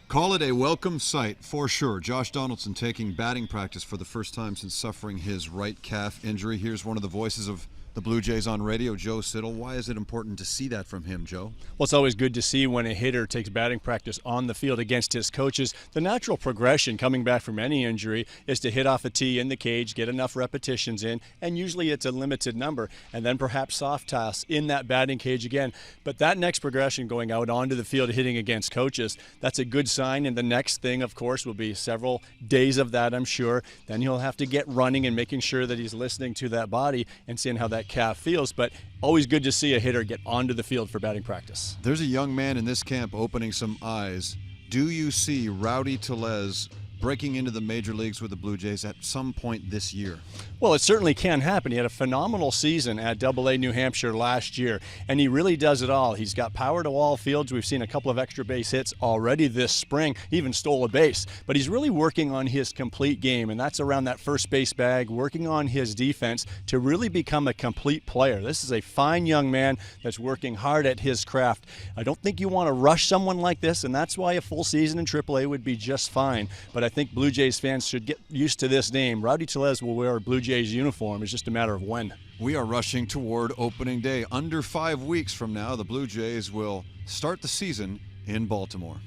Call it a welcome sight for sure. Josh Donaldson taking batting practice for the first time since suffering his right calf injury. Here's one of the voices of the Blue Jays on radio, Joe Siddall. Why is it important to see that from him, Joe? Well, it's always good to see when a hitter takes batting practice on the field against his coaches. The natural progression coming back from any injury is to hit off a tee in the cage, get enough repetitions in, and usually it's a limited number, and then perhaps soft toss in that batting cage again. But that next progression going out onto the field hitting against coaches, that's a good sign, and the next thing, of course, will be several days of that, I'm sure. Then he'll have to get running and making sure that he's listening to that body and seeing how that calf feels, but always good to see a hitter get onto the field for batting practice. There's a young man in this camp opening some eyes. Do you see Rowdy Tellez breaking into the major leagues with the Blue Jays at some point this year? Well, it certainly can happen. He had a phenomenal season at AA New Hampshire last year, and he really does it all. He's got power to all fields. We've seen a couple of extra base hits already this spring. He even stole a base. But he's really working on his complete game, and that's around that first base bag, working on his defense to really become a complete player. This is a fine young man that's working hard at his craft. I don't think you want to rush someone like this, and that's why a full season in AAA would be just fine. But I think Blue Jays fans should get used to this name. Rowdy Tellez will wear a Blue Jays uniform. It's just a matter of when. We are rushing toward opening day. Under 5 weeks from now, the Blue Jays will start the season in Baltimore.